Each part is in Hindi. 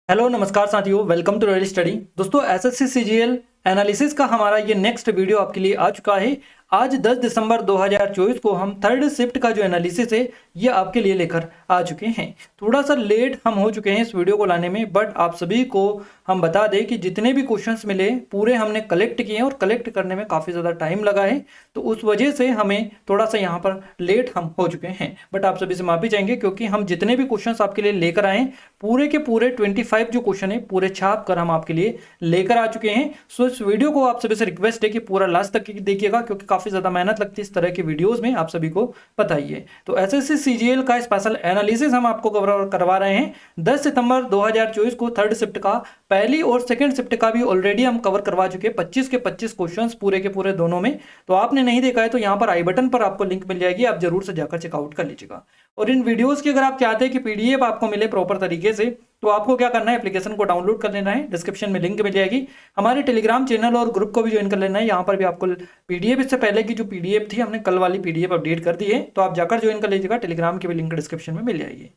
हेलो नमस्कार साथियों, वेलकम टू रॉयल स्टडी। दोस्तों, एसएससी सीजीएल एनालिसिस का हमारा ये नेक्स्ट वीडियो आपके लिए आ चुका है। आज 10 दिसंबर 2024 को हम थर्ड शिफ्ट का जो एनालिसिस है ये आपके लिए लेकर आ चुके हैं। थोड़ा सा लेट हम हो चुके हैं इस वीडियो को लाने में, बट आप सभी को हम बता दें कि जितने भी क्वेश्चंस मिले पूरे हमने कलेक्ट किए हैं और कलेक्ट करने में काफ़ी ज़्यादा टाइम लगा है, तो उस वजह से हमें थोड़ा सा यहाँ पर लेट हम हो चुके हैं। बट आप सभी से माफ़ी चाहेंगे क्योंकि हम जितने भी क्वेश्चंस आपके लिए लेकर आए हैं पूरे के पूरे 25 जो क्वेश्चन है पूरे छाप कर हम आपके लिए लेकर आ चुके हैं। सो इस वीडियो को आप सभी से रिक्वेस्ट है कि पूरा लास्ट तक देखिएगा, क्योंकि काफी ज्यादा मेहनत लगती है इस तरह के वीडियोस में, आप सभी को पता ही है। तो एसएससी सीजीएल का स्पेशल एनालिसिस हम आपको कवर करवा रहे हैं। 10 सितंबर 2024 को थर्ड शिफ्ट का पहली और सेकंड शिफ्ट का भी ऑलरेडी हम कवर करवा चुके हैं, 25 के 25 क्वेश्चंस पूरे के पूरे दोनों में। तो आपने नहीं देखा है तो यहाँ पर आई बटन पर आपको लिंक मिल जाएगी, आप जरूर से जाकर चेकआउट कर लीजिएगा। और इन वीडियोस की अगर आप चाहते हैं कि पीडीएफ आपको मिले प्रॉपर तरीके से, तो आपको क्या करना है, एप्लीकेशन को डाउनलोड कर लेना है, डिस्क्रिप्शन में लिंक मिल जाएगी। हमारे टेलीग्राम चैनल और ग्रुप को भी ज्वाइन कर लेना है, यहाँ पर भी आपको पीडीएफ, इससे पहले की जो पीडीएफ थी हमने कल वाली पीडीएफ अपडेट कर दी है, तो आप जाकर ज्वाइन कर लीजिएगा। टेलीग्राम की भी लिंक डिस्क्रिप्शन में मिल जाएगी।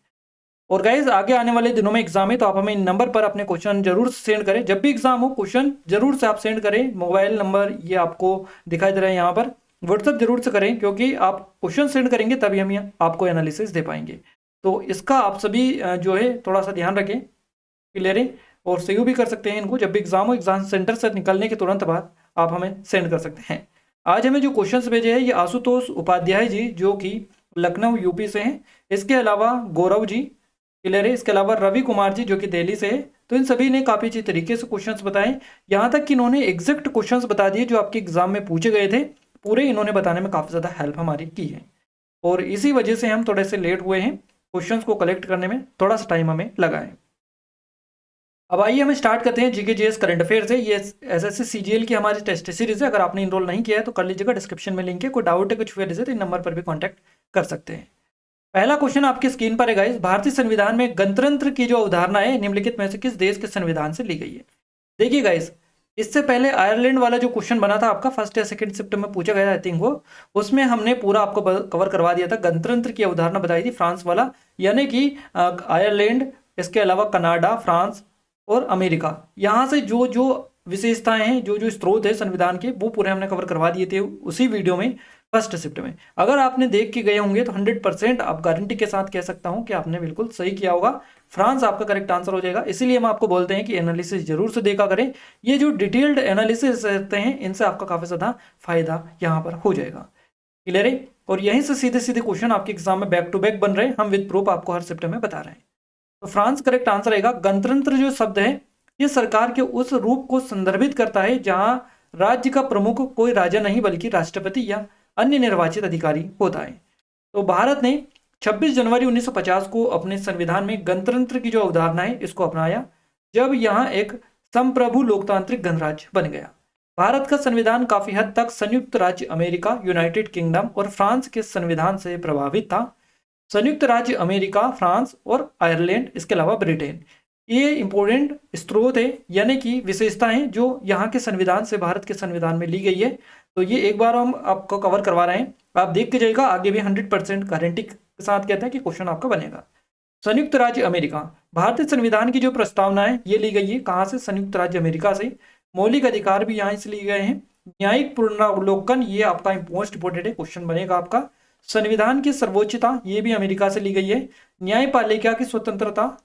और गाइज, आगे आने वाले दिनों में एग्जाम है, तो आप हमें इन नंबर पर अपने क्वेश्चन जरूर सेंड करें। जब भी एग्जाम हो क्वेश्चन जरूर से आप सेंड करें। मोबाइल नंबर ये आपको दिखाई दे रहा है यहाँ पर, व्हाट्सएप जरूर से करें, क्योंकि आप क्वेश्चन सेंड करेंगे तभी हम आपको एनालिसिस दे पाएंगे। तो इसका आप सभी जो है थोड़ा सा ध्यान रखें, क्लियर है। और सेव भी कर सकते हैं इनको, जब भी एग्जाम हो एग्जाम सेंटर से निकलने के तुरंत बाद आप हमें सेंड कर सकते हैं। आज हमें जो क्वेश्चंस भेजे हैं ये आशुतोष उपाध्याय जी, जो कि लखनऊ यूपी से हैं। इसके अलावा गौरव जी, क्लियर है। इसके अलावा रवि कुमार जी, जो कि दिल्ली से है। तो इन सभी ने काफ़ी अच्छी तरीके से क्वेश्चंस बताए, यहाँ तक कि इन्होंने एग्जैक्ट क्वेश्चंस बता दिए जो आपके एग्जाम में पूछे गए थे, पूरे इन्होंने बताने में काफ़ी ज़्यादा हेल्प हमारी की है। और इसी वजह से हम थोड़े से लेट हुए हैं, क्वेश्चंस को कलेक्ट करने में थोड़ा सा टाइम हमें लगा है। अब आइए हम स्टार्ट करते हैं जीके जीएस करंट अफेयर से। ये एसएससी सीजीएल की हमारी टेस्ट सीरीज है, अगर आपने इनरोल नहीं किया है तो कर लीजिएगा, डिस्क्रिप्शन में लिंक है। कोई डाउट है, कुछ क्वेरी है तो इन नंबर पर भी कॉन्टैक्ट कर सकते हैं। पहला क्वेश्चन आपकी स्क्रीन पर है गाइस। भारतीय संविधान में गणतंत्र की जो अवधारणा है निम्नलिखित में से किस देश के संविधान से ली गई है? देखिए गाइस, इससे पहले आयरलैंड वाला जो क्वेश्चन बना था आपका फर्स्ट या सेकंड शिफ्ट में पूछा गया, आई थिंक वो, उसमें हमने पूरा आपको कवर करवा दिया था। गणतंत्र की अवधारणा बताई थी फ्रांस वाला, यानी कि आयरलैंड, इसके अलावा कनाडा, फ्रांस और अमेरिका, यहाँ से जो जो विशेषताएं हैं, जो जो स्रोत है संविधान के, वो पूरे हमने कवर करवा दिए थे उसी वीडियो में, फर्स्ट शिफ्ट में। अगर आपने देख के गए होंगे तो 100% आप गारंटी के साथ कह सकता हूं कि आपने बिल्कुल सही किया होगा। फ्रांस आपका करेक्ट आंसर हो जाएगा। इसीलिए हम आपको बोलते हैं कि एनालिसिस जरूर से देखा करें। ये जो डिटेल्ड एनालिसिस रहते हैं इनसे आपका काफी ज्यादा फायदा यहाँ पर हो जाएगा, क्लियर है। और यहीं से सीधे सीधे क्वेश्चन आपके एग्जाम में बैक टू बैक बन रहे हैं, हम विद प्रूफ आपको हर शिफ्ट में बता रहे हैं। तो फ्रांस करेक्ट आंसर रहेगा। गणतंत्र जो शब्द है ये सरकार के उस रूप को संदर्भित करता है जहां राज्य का प्रमुख कोई राजा नहीं बल्कि राष्ट्रपति या अन्य निर्वाचित अधिकारी होता है। तो भारत ने 26 जनवरी 1950 को अपने संविधान में गणतंत्र की जो अवधारणा है इसको अपनाया, जब यहाँ एक संप्रभु लोकतांत्रिक गणराज्य बन गया। भारत का संविधान काफी हद तक संयुक्त राज्य अमेरिका, यूनाइटेड किंगडम और फ्रांस के संविधान से प्रभावित था। संयुक्त राज्य अमेरिका, फ्रांस और आयरलैंड, इसके अलावा ब्रिटेन, ये इंपॉर्टेंट स्रोत है, यानी कि विशेषताएं जो यहाँ के संविधान से भारत के संविधान में ली गई है। तो ये एक बार हम आपको कवर करवा रहे हैं, आप देख के जाइएगा। आगे भी 100% गारंटी के साथ कहते हैं कि क्वेश्चन आपका बनेगा। संयुक्त राज्य अमेरिका, भारतीय संविधान की जो प्रस्तावना है ये ली गई है कहाँ से? संयुक्त राज्य अमेरिका से। मौलिक अधिकार भी यहाँ से लिए गए हैं। न्यायिक पुनरावलोकन, ये आपका मोस्ट इंपोर्टेंट है, क्वेश्चन बनेगा आपका। संविधान की सर्वोच्चता, ये भी अमेरिका से ली गई है। न्यायपालिका की स्वतंत्रता,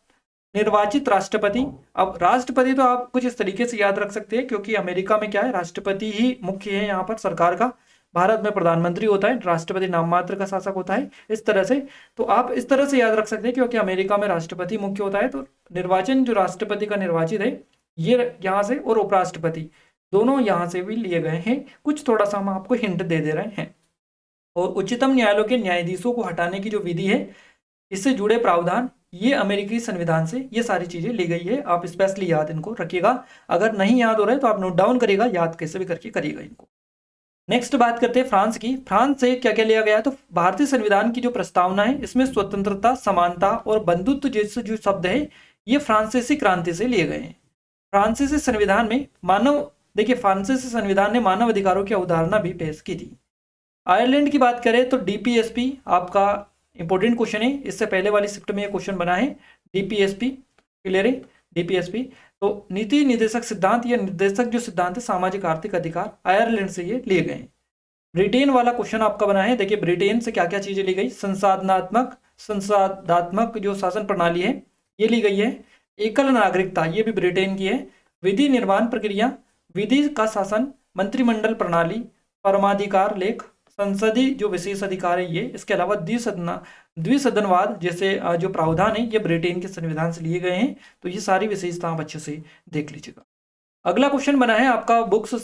निर्वाचित राष्ट्रपति। अब राष्ट्रपति तो आप कुछ इस तरीके से याद रख सकते हैं, क्योंकि अमेरिका में क्या है, राष्ट्रपति ही मुख्य है यहाँ पर सरकार का। भारत में प्रधानमंत्री होता है, राष्ट्रपति नाम मात्र का शासक होता है, इस तरह से। तो आप इस तरह से याद रख सकते हैं, क्योंकि अमेरिका में राष्ट्रपति मुख्य होता है। तो निर्वाचन जो राष्ट्रपति का निर्वाचित है ये यहाँ से, और उपराष्ट्रपति दोनों यहाँ से भी लिए गए हैं। कुछ थोड़ा सा हम आपको हिंट दे दे रहे हैं। और उच्चतम न्यायालय के न्यायाधीशों को हटाने की जो विधि है, इससे जुड़े प्रावधान, ये अमेरिकी संविधान से ये सारी चीजें ली गई है। आप स्पेशली याद इनको रखिएगा। अगर नहीं याद हो रहा है तो आप नोट डाउन करिएगा, याद कैसे भी करके करिएगा इनको। नेक्स्ट बात करते हैं फ्रांस की। फ्रांस से क्या क्या लिया गया है? तो भारतीय संविधान की जो प्रस्तावना है इसमें स्वतंत्रता, समानता और बंधुत्व जैसे जो शब्द है ये फ्रांसीसी क्रांति से लिए गए हैं। फ्रांसीसी संविधान में मानव, देखिए फ्रांसीसी संविधान ने मानव अधिकारों की अवधारणा भी पेश की थी। आयरलैंड की बात करें तो डीपीएसपी आपका इंपॉर्टेंट क्वेश्चन है, इससे पहले वाली शिफ्ट में ये क्वेश्चन बना है। डीपीएसपी, क्लियर है। DPSP। तो नीति निर्देशक सिद्धांत या निर्देशक जो सिद्धांत है सामाजिक आर्थिक अधिकार आयरलैंड से ये लिए गए हैं। ब्रिटेन वाला क्वेश्चन आपका बना है, देखिए ब्रिटेन से क्या क्या चीजें ली गई। संसाधनात्मक जो शासन प्रणाली है ये ली गई है। एकल नागरिकता ये भी ब्रिटेन की है। विधि निर्माण प्रक्रिया, विधि का शासन, मंत्रिमंडल प्रणाली, परमाधिकार लेख, संसदीय जो विशेष अधिकार है ये, इसके अलावा द्विसदनवाद जैसे जो प्रावधान है ये ब्रिटेन के संविधान से लिए गए हैं। तो ये सारी विशेषता आप अच्छे से देख लीजिएगा। अगला क्वेश्चन बना है आपका बुक्स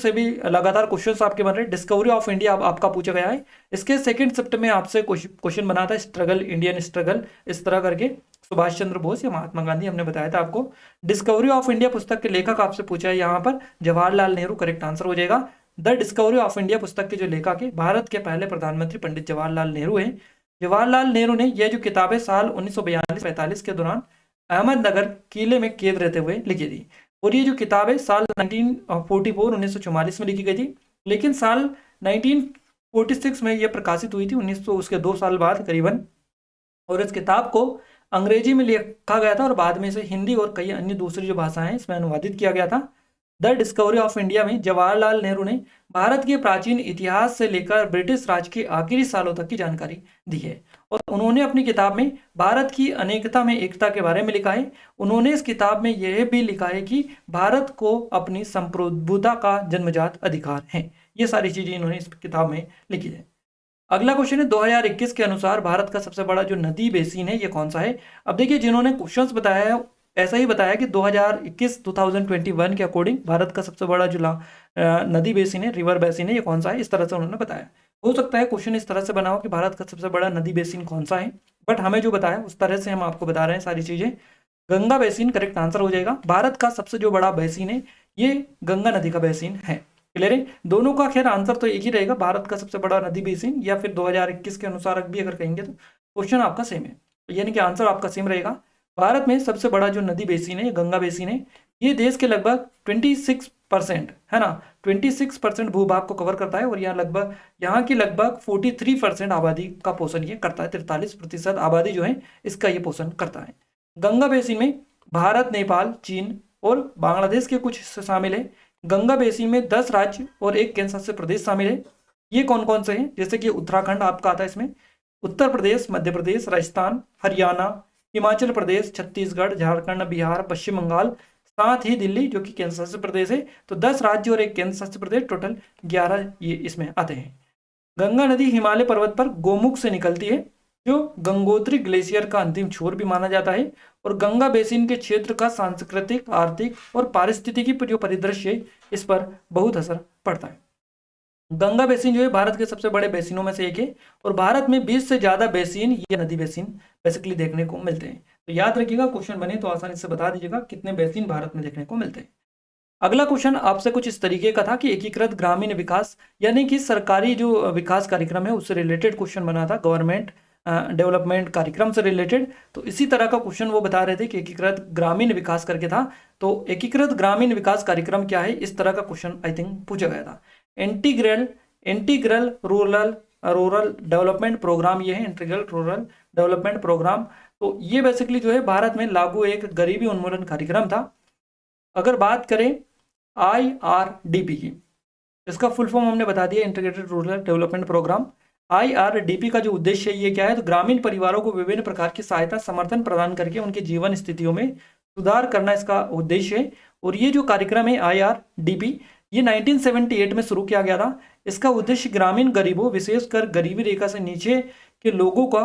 से भी लगातार क्वेश्चंस आपके बन रहे हैं। डिस्कवरी ऑफ इंडिया आपका पूछा गया है। इसके सेकंड शिफ्ट में आपसे क्वेश्चन बना था स्ट्रगल, इंडियन स्ट्रगल, इस तरह करके सुभाष चंद्र बोस या महात्मा गांधी हमने बताया था आपको। डिस्कवरी ऑफ इंडिया पुस्तक के लेखक आपसे पूछा है यहाँ पर जवाहरलाल नेहरू, करेक्ट आंसर हो जाएगा। द डिस्कवरी ऑफ इंडिया पुस्तक के जो लेखक है भारत के पहले प्रधानमंत्री पंडित जवाहरलाल नेहरू हैं। जवाहरलाल नेहरू ने यह जो किताबें साल 1942-45 के दौरान अहमदनगर किले में कैद रहते हुए लिखी थी। और ये जो किताब है साल 1944 में लिखी गई थी, लेकिन साल 1946 में ये प्रकाशित हुई थी, 1900 उसके 2 साल बाद करीबन। और इस किताब को अंग्रेजी में लिखा गया था और बाद में इसे हिंदी और कई अन्य दूसरी जो भाषाएं हैं इसमें अनुवादित किया गया था। द डिस्कवरी ऑफ इंडिया में जवाहरलाल नेहरू ने भारत के प्राचीन इतिहास से लेकर ब्रिटिश राज के आखिरी सालों तक की जानकारी दी है। और उन्होंने अपनी किताब में भारत की अनेकता में एकता के बारे में लिखा है। उन्होंने इस किताब में यह भी लिखा है कि भारत को अपनी संप्रभुता का जन्मजात अधिकार है। ये सारी चीजें इन्होंने इस किताब में लिखी है। अगला क्वेश्चन है 2021 के अनुसार भारत का सबसे बड़ा जो नदी बेसिन है ये कौन सा है। अब देखिए जिन्होंने क्वेश्चंस बताया है ऐसा ही बताया कि 2021 के अकॉर्डिंग भारत का सबसे बड़ा जो नदी बेसिन है, रिवर बेसिन है, ये कौन सा है, इस तरह से उन्होंने बताया। हो सकता है क्वेश्चन इस तरह से बना हो कि भारत का सबसे बड़ा नदी बेसिन कौन सा है, बट हमें जो बताया उस तरह से हम आपको बता रहे हैं सारी चीजें। गंगा बेसिन करेक्ट आंसर हो जाएगा। भारत का सबसे जो बड़ा बेसिन है ये गंगा नदी का बेसिन है। क्लियर है, दोनों का खैर आंसर तो एक ही रहेगा, भारत का सबसे बड़ा नदी बेसिन या फिर 2021 के अनुसार भी अगर कहेंगे तो क्वेश्चन आपका सेम है, यानी कि आंसर आपका सेम रहेगा। भारत में सबसे बड़ा जो नदी बेसिन है गंगा बेसिन है। ये देश के लगभग 26% है ना, 26% भूभाग को कवर करता है और यहाँ की लगभग 43% आबादी का पोषण ये करता है। 43% आबादी जो है इसका ये पोषण करता है। गंगा बेसिन में भारत, नेपाल, चीन और बांग्लादेश के कुछ हिस्से शामिल है। गंगा बेसिन में 10 राज्य और 1 केंद्र शासित प्रदेश शामिल है। ये कौन कौन से हैं, जैसे कि उत्तराखंड आपका आता है इसमें, उत्तर प्रदेश, मध्य प्रदेश, राजस्थान, हरियाणा, हिमाचल प्रदेश, छत्तीसगढ़, झारखंड, बिहार, पश्चिम बंगाल, साथ ही दिल्ली जो कि केंद्र शासित प्रदेश है। तो 10 राज्य और 1 केंद्र शासित प्रदेश, टोटल 11 ये इसमें आते हैं। गंगा नदी हिमालय पर्वत पर गोमुख से निकलती है, जो गंगोत्री ग्लेशियर का अंतिम छोर भी माना जाता है। और गंगा बेसिन के क्षेत्र का सांस्कृतिक, आर्थिक और पारिस्थितिकी जो परिदृश्य है इस पर बहुत असर पड़ता है। गंगा बेसिन जो है भारत के सबसे बड़े बेसिनों में से एक है और भारत में 20 से ज्यादा बेसिन या नदी बेसिन बेसिकली देखने को मिलते हैं। तो याद रखिएगा, क्वेश्चन बने तो आसानी से बता दीजिएगा कितने बेसिन भारत में देखने को मिलते हैं। अगला क्वेश्चन आपसे कुछ इस तरीके का था कि एकीकृत ग्रामीण विकास यानी कि सरकारी जो विकास कार्यक्रम है उससे रिलेटेड क्वेश्चन बना था, गवर्नमेंट डेवलपमेंट कार्यक्रम से रिलेटेड। तो इसी तरह का क्वेश्चन वो बता रहे थे कि एकीकृत ग्रामीण विकास करके था। तो एकीकृत ग्रामीण विकास कार्यक्रम क्या है, इस तरह का क्वेश्चन आई थिंक पूछा गया था। इंटीग्रल रूरल डेवलपमेंट प्रोग्राम ये है, इंटीग्रल रूरल डेवलपमेंट प्रोग्राम। तो ये बेसिकली जो है भारत में लागू एक गरीबी उन्मूलन कार्यक्रम था। अगर बात करें IRDP की, इसका फुल फॉर्म हमने बता दिया, integrated rural development programme. IRDP का जो उद्देश्य है ये क्या है, तो ग्रामीण परिवारों को विभिन्न प्रकार की सहायता समर्थन प्रदान करके उनके जीवन स्थितियों में सुधार करना इसका उद्देश्य है। और ये जो कार्यक्रम है IRDP ये 1978 में शुरू किया गया था। इसका उद्देश्य ग्रामीण गरीबों, विशेषकर गरीबी रेखा से नीचे के लोगों का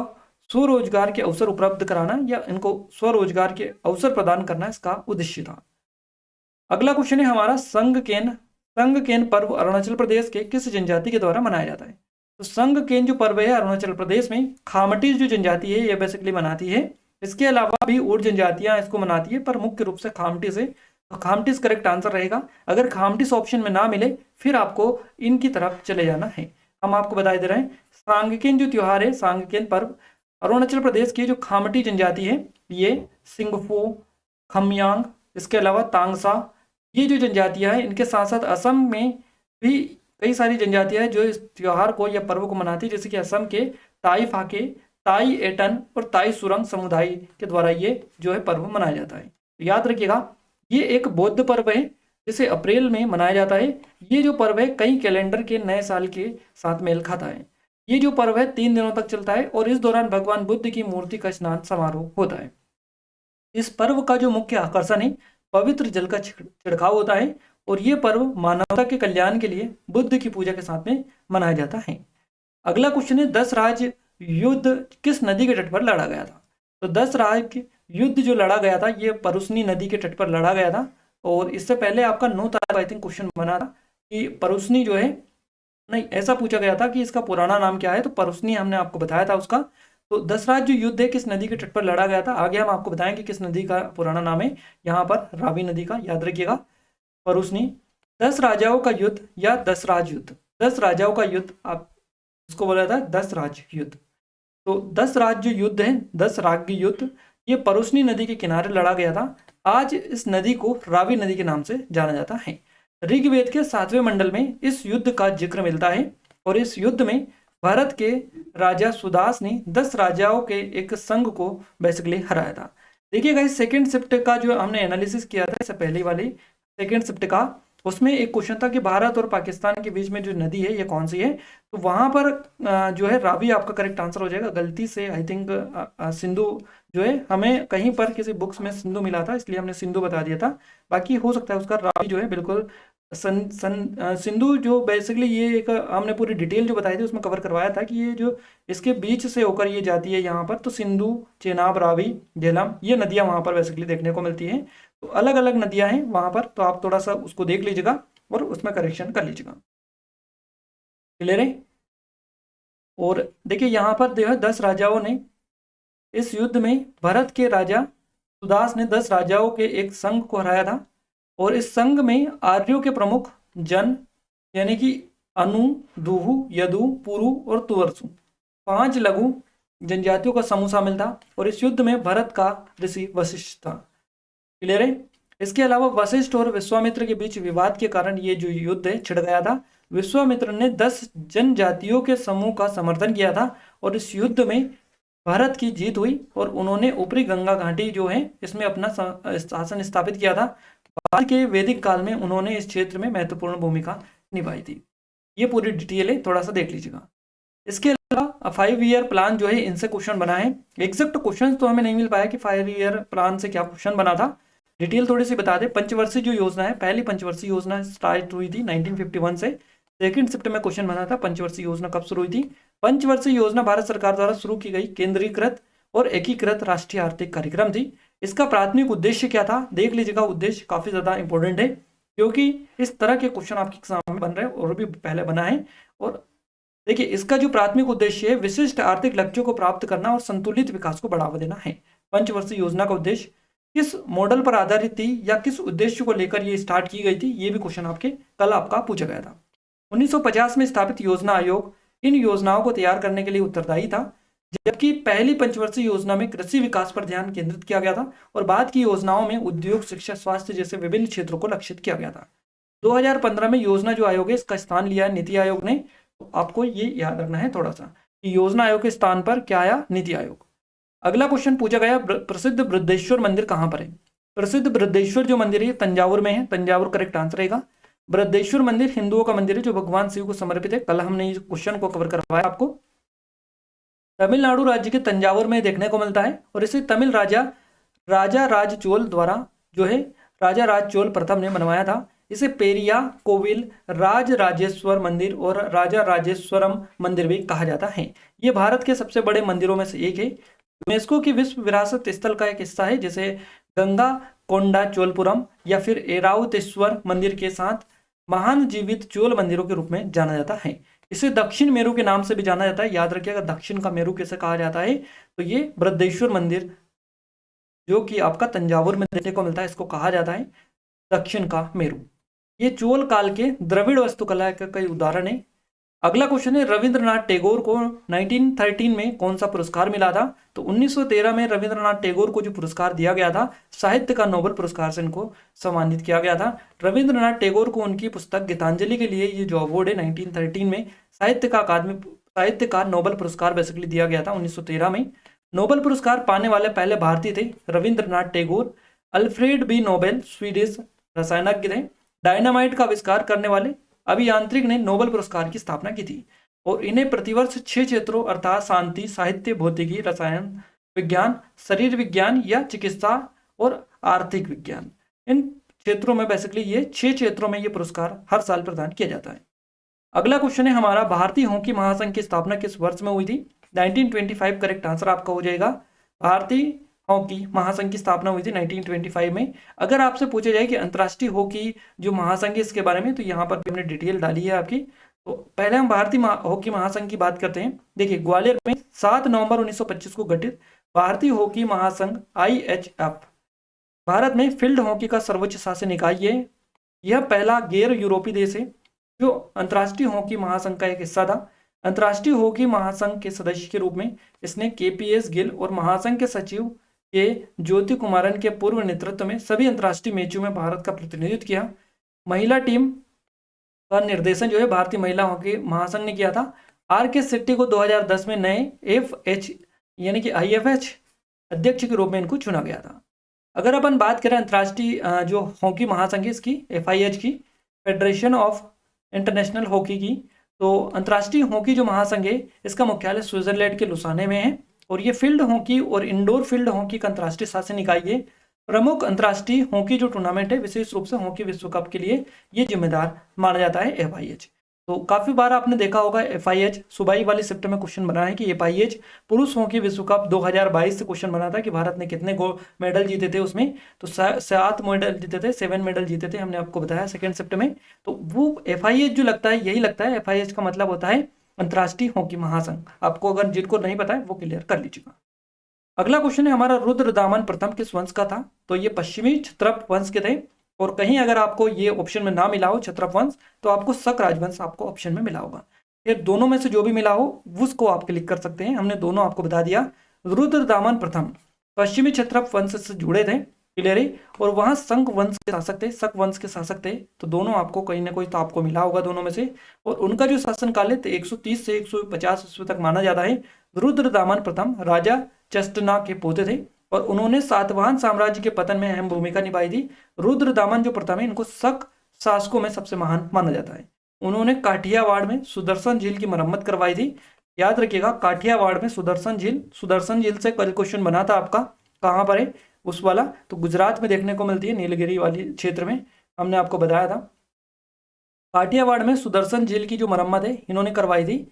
स्वरोजगार के अवसर उपलब्ध कराना या इनको स्वरोजगार के अवसर प्रदान करना इसका उद्देश्य था। अगला क्वेश्चन है हमारा संगकेन पर्व अरुणाचल प्रदेश के किस जनजाति के द्वारा मनाया जाता है। तो संगकेन जो पर्व है अरुणाचल प्रदेश में खामटी जो जनजाति है ये बेसिकली मनाती है। इसके अलावा भी और जनजातियां इसको मनाती है, पर मुख्य रूप से खामटी से। तो खामटिस करेक्ट आंसर रहेगा। अगर खामटिस ऑप्शन में ना मिले फिर आपको इनकी तरफ चले जाना है। हम आपको बता दे रहे हैं सांगकेन जो त्योहार है, सांगकेन पर्व अरुणाचल प्रदेश की जो खामटी जनजाति है ये सिंगफो, खमयांग, इसके अलावा तांगसा, ये जो जनजातियां हैं इनके साथ साथ असम में भी कई सारी जनजातियां हैं जो इस त्योहार को या पर्व को मनाती है, जैसे कि असम के ताई फाके, ताई एटन और ताई सुरंग समुदाय के द्वारा ये जो है पर्व मनाया जाता है। याद रखिएगा, ये एक बौद्ध पर्व है जिसे अप्रैल में मनाया जाता है। ये जो पर्व है कई कैलेंडर के नए साल के साथ मेल खाता है। ये जो पर्व है 3 दिनों तक चलता है और इस दौरान भगवान बुद्ध की मूर्ति का स्नान समारोह होता है। इस पर्व का जो मुख्य आकर्षण है पवित्र जल का छिड़काव होता है और ये पर्व मानवता के कल्याण के लिए बुद्ध की पूजा के साथ में मनाया जाता है। अगला क्वेश्चन है 10 राज्य युद्ध किस नदी के तट पर लड़ा गया था? तो 10 राज्य युद्ध जो लड़ा गया था ये परुस्नी नदी के तट पर लड़ा गया था। और इससे पहले आपका 9 तारीख आई थिंक क्वेश्चन बना था कि परुस्नी जो है, नहीं ऐसा पूछा गया था कि इसका पुराना नाम क्या है, तो परुस्नी हमने आपको बताया था उसका। तो 10 राज्य युद्ध है किस नदी के तट पर लड़ा गया था, आगे हम आपको बताएंगे किस नदी का पुराना नाम है। यहाँ पर रावी नदी का, याद रखिएगा परुस्नी। 10 राजाओं का युद्ध या 10 राज युद्ध, 10 राजाओं का युद्ध आप इसको बोला था 10 राज युद्ध। तो 10 राज्य युद्ध है, 10 राज्य युद्ध, ये परुस्नी नदी के किनारे लड़ा गया था। आज इस नदी को रावी नदी के नाम से जाना जाता है। ऋग्वेद के 7वें मंडल में इस युद्ध का जिक्र मिलता है और इस युद्ध में भारत के राजा सुदास ने 10 राजाओं के एक संघ को बेसिकली हराया था। देखिएगा इस सेकेंड शिफ्ट का जो हमने एनालिसिस किया था इससे पहले वाली सेकेंड शिफ्ट का, उसमें एक क्वेश्चन था कि भारत और पाकिस्तान के बीच में जो नदी है ये कौन सी है, तो वहां पर जो है रावी आपका करेक्ट आंसर हो जाएगा। गलती से आई थिंक सिंधु जो है, हमें कहीं पर किसी बुक्स में सिंधु मिला था इसलिए हमने सिंधु बता दिया था, बाकी हो सकता है उसका रावी जो है बिल्कुल सिंधु जो बेसिकली ये एक हमने पूरी डिटेल जो बताई थी उसमें कवर करवाया था कि ये जो इसके बीच से होकर ये जाती है यहाँ पर, तो सिंधु, चेनाब, रावी, झेलम ये नदियाँ वहाँ पर बेसिकली देखने को मिलती हैं। तो अलग अलग नदियाँ हैं वहाँ पर, तो आप थोड़ा सा उसको देख लीजिएगा और उसमें करेक्शन कर लीजिएगा। क्लियर है? और देखिए यहाँ पर जो है 10 राजाओं ने इस युद्ध में भारत के राजा सुदास ने 10 राजाओं के एक संघ को हराया था और इस संघ में आर्यों के प्रमुख जन यानी कि अनु, दुहु, यदु, पुरु और तुवरसु 5 लघु जनजातियों का समूह शामिल था और इस युद्ध में भारत का ऋषि वशिष्ठ था। क्लियर है? इसके अलावा वशिष्ठ और विश्वामित्र के बीच विवाद के कारण ये जो युद्ध है छिड़ गया था। विश्वामित्र ने 10 जनजातियों के समूह का समर्थन किया था और इस युद्ध में भारत की जीत हुई और उन्होंने ऊपरी गंगा घाटी जो है इसमें अपना शासन स्थापित किया था। बाद के वैदिक काल में उन्होंने इस क्षेत्र में महत्वपूर्ण भूमिका निभाई थी। ये पूरी डिटेल है, थोड़ा सा देख लीजिएगा। इसके अलावा 5 ईयर प्लान जो है इनसे क्वेश्चन बना है। एग्जैक्ट क्वेश्चन तो हमें नहीं मिल पाया कि 5 ईयर प्लान से क्या क्वेश्चन बना था, डिटेल थोड़ी सी बता दे। पंचवर्षीय जो योजना है, पहली पंचवर्षीय योजना स्टार्ट हुई थी 1951 से। सेकंड शिफ्ट में क्वेश्चन बना था पंचवर्षीय योजना कब शुरू हुई थी। पंचवर्षीय योजना भारत सरकार द्वारा शुरू की गई केंद्रीकृत और एकीकृत राष्ट्रीय आर्थिक कार्यक्रम थी। इसका प्राथमिक उद्देश्य क्या था, देख लीजिएगा। उद्देश्य काफी ज्यादा इंपॉर्टेंट है क्योंकि इस तरह के क्वेश्चन आपके एग्जाम में बन रहे हैं और भी पहले बना है। और देखिए इसका जो प्राथमिक उद्देश्य है विशिष्ट आर्थिक लक्ष्यों को प्राप्त करना और संतुलित विकास को बढ़ावा देना है। पंचवर्षीय योजना का उद्देश्य किस मॉडल पर आधारित थी या किस उद्देश्य को लेकर ये स्टार्ट की गई थी, ये भी क्वेश्चन आपके कल आपका पूछा गया था। 1950 में स्थापित योजना आयोग इन योजनाओं को तैयार करने के लिए उत्तरदायी था, जबकि पहली पंचवर्षीय योजना में कृषि विकास पर ध्यान केंद्रित किया गया था और बाद की योजनाओं में उद्योग, शिक्षा, स्वास्थ्य जैसे विभिन्न क्षेत्रों को लक्षित किया गया था। 2015 में योजना जो आयोग है इसका स्थान लिया है नीति आयोग ने। तो आपको ये याद रखना है थोड़ा सा कि योजना आयोग के स्थान पर क्या आया, नीति आयोग। अगला क्वेश्चन पूछा गया प्रसिद्ध बृहदेश्वर मंदिर कहाँ पर है। प्रसिद्ध बृहदेश्वर जो मंदिर है तंजावुर में है, तंजावुर करेक्ट आंसर रहेगा। बृहदेश्वर मंदिर हिंदुओं का मंदिर है जो भगवान शिव को समर्पित है। कल हमने इस क्वेश्चन को कवर करवाया आपको। तमिलनाडु राज्य के तंजावुर में देखने को मिलता है और इसे तमिल राजा राज चोल द्वारा जो है राजा राज चोल प्रथम ने बनवाया था। इसे पेरिया कोविल, राज राजेश्वर मंदिर और राजा राजेश्वरम मंदिर भी कहा जाता है। ये भारत के सबसे बड़े मंदिरों में से एक है। यूनेस्को की विश्व विरासत स्थल का एक हिस्सा है जिसे गंगा कोंडा चोलपुरम या फिर एरावतेश्वर मंदिर के साथ महान जीवित चोल मंदिरों के रूप में जाना जाता है। इसे दक्षिण मेरू के नाम से भी जाना जाता है। याद रखिएगा दक्षिण का मेरू कैसे कहा जाता है, तो ये बृहदेश्वर मंदिर जो कि आपका तंजावुर में देखने को मिलता है इसको कहा जाता है दक्षिण का मेरू। ये चोल काल के द्रविड़ वास्तुकला का कई उदाहरण है। अगला क्वेश्चन है रविंद्रनाथ टैगोर को 1913 में कौन सा पुरस्कार मिला था। तो 1913 में रविंद्रनाथ टैगोर को जो पुरस्कार दिया गया था साहित्य का नोबेल पुरस्कार से इनको सम्मानित किया गया था। रविंद्रनाथ टैगोर को उनकी पुस्तक गीतांजलि के लिए ये जो अवार्ड है 1913 में साहित्य का नोबेल पुरस्कार बेसिकली दिया गया था 1913 में। नोबेल पुरस्कार पाने वाले पहले भारतीय थे Rabindranath Tagore. Alfred B Nobel Swedish रसायनज्ञ थे। डायनामाइट का आविष्कार करने वाले अभियांत्रिक ने नोबेल पुरस्कार की स्थापना की थी और इन्हें प्रतिवर्ष 6 क्षेत्रों अर्थात शांति, साहित्य, भौतिकी, रसायन विज्ञान, शरीर विज्ञान या चिकित्सा और आर्थिक विज्ञान, इन क्षेत्रों में बेसिकली ये 6 क्षेत्रों में ये पुरस्कार हर साल प्रदान किया जाता है। अगला क्वेश्चन है हमारा, भारतीय हॉकी महासंघ की स्थापना किस वर्ष में हुई थी? 1925 करेक्ट आंसर आपका हो जाएगा। भारतीय हॉकी महासंघ की स्थापना हुई थी 1925 में। अगर आपसे पूछा जाए कि अंतर्राष्ट्रीय हॉकी जो महासंघ है इसके बारे में, तो यहाँ पर भी हमने डिटेल डाली है आपकी। तो पहले हम भारतीय हॉकी महासंघ की बात करते हैं। देखिए, ग्वालियर में 7 नवंबर 1925 को गठित भारतीय हॉकी महासंघ IHF भारत में फील्ड हॉकी का सर्वोच्च शासन इकाई है। यह पहला गैर यूरोपीय देश है जो अंतर्राष्ट्रीय हॉकी महासंघ का एक हिस्सा था। अंतर्राष्ट्रीय हॉकी महासंघ के सदस्य के रूप में इसने KPS गिल और महासंघ के सचिव के ज्योति कुमारन के पूर्व नेतृत्व में सभी अंतर्राष्ट्रीय मैचों में भारत का प्रतिनिधित्व किया। महिला टीम का निर्देशन जो है भारतीय महिला हॉकी महासंघ ने किया था। RK शेट्टी को 2010 में नए FH यानी कि IFH अध्यक्ष के रूप में इनको चुना गया था। अगर अपन बात करें अंतर्राष्ट्रीय जो हॉकी महासंघ है इसकी FIH की, फेडरेशन ऑफ इंटरनेशनल हॉकी की, तो अंतर्राष्ट्रीय हॉकी जो महासंघ है इसका मुख्यालय स्विट्जरलैंड के लुसाने में है और ये फील्ड हॉकी और इंडोर फील्ड हॉकी का अंतर्राष्ट्रीय शासन इकाई है। प्रमुख अंतर्राष्ट्रीय हॉकी जो टूर्नामेंट है विशेष रूप से हॉकी विश्व कप के लिए ये जिम्मेदार माना जाता है FIH। तो काफी बार आपने देखा होगा FIH सुबाई वाली शिफ्ट में क्वेश्चन बना है कि FIH पुरुष हॉकी विश्व कप 2022 से क्वेश्चन बना था कि भारत ने कितने गोल्ड मेडल जीते थे उसमें, तो 7 मेडल जीते थे, 7 मेडल जीते थे, हमने आपको बताया सेकेंड शिफ्ट में। तो वो FIH जो लगता है यही लगता है, FIH का मतलब होता है अंतर्राष्ट्रीय हॉकी महासंघ। आपको अगर जिनको नहीं पता है वो क्लियर कर लीजिएगा। अगला क्वेश्चन है हमारा, रुद्रदामन प्रथम किस वंश का था? तो ये पश्चिमी क्षत्रप वंश के थे और कहीं अगर आपको ये ऑप्शन में ना मिला हो क्षत्रप वंश तो आपको शक राजवंश आपको ऑप्शन में मिला होगा। ये दोनों में से जो भी मिला हो उसको आप क्लिक कर सकते हैं। हमने दोनों आपको बता दिया। रुद्रदामन प्रथम पश्चिमी क्षत्रप वंश से जुड़े थे, क्लियर है, और वहां शंख वंश के शासक थे, शक वंश के शासक थे। तो दोनों आपको कहीं ना कोई तो आपको मिला होगा दोनों में से। और उनका जो शासन काल है 130 से 150 ईस्वी तक माना जाता है। रुद्रदामन प्रथम राजा चेस्टना के पोते थे और उन्होंने सातवाहन साम्राज्य के पतन में अहम भूमिका निभाई थी। रुद्रदामन जो प्रथम है इनको शक शासकों में सबसे महान माना जाता है। उन्होंने काठियावाड़ में सुदर्शन झील की मरम्मत करवाई थी। याद रखिएगा, काठियावाड़ में सुदर्शन झील से कल क्वेश्चन बना था आपका, कहाँ पर है उस वाला, तो गुजरात में देखने को मिलती है, नीलगिरी वाली क्षेत्र में, हमने आपको बताया था। काठियावाड़ में सुदर्शन झील की जो मरम्मत है इन्होंने करवाई थी,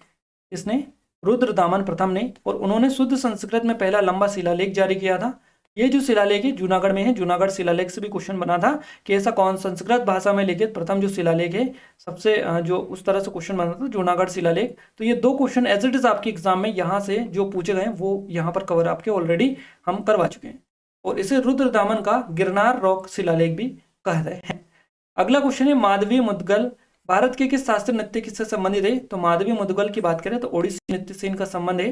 इसने रुद्रदामन प्रथम ने, और उन्होंने शुद्ध संस्कृत में पहला लंबा शिलालेख जारी किया था। ये जो शिलालेख है जूनागढ़ में है। जूनागढ़ शिलालेख से भी क्वेश्चन बना था कि ऐसा कौन संस्कृत भाषा में लिखित प्रथम जो शिलालेख है, सबसे जो उस तरह से क्वेश्चन बना था जूनागढ़ शिलालेख। तो ये 2 क्वेश्चन एज इट इज आपके एग्जाम में यहाँ से जो पूछे गए वो यहाँ पर कवर आपके ऑलरेडी हम करवा चुके हैं और इसे रुद्रदामन का गिरनार रॉक शिलालेख भी कहते हैं। अगला क्वेश्चन है, माधवी मुद्गल भारत के किस शास्त्रीय नृत्य किससे संबंधित है? तो माधवी मुद्गल की बात करें तो ओडिसी नृत्य से इनका संबंध है।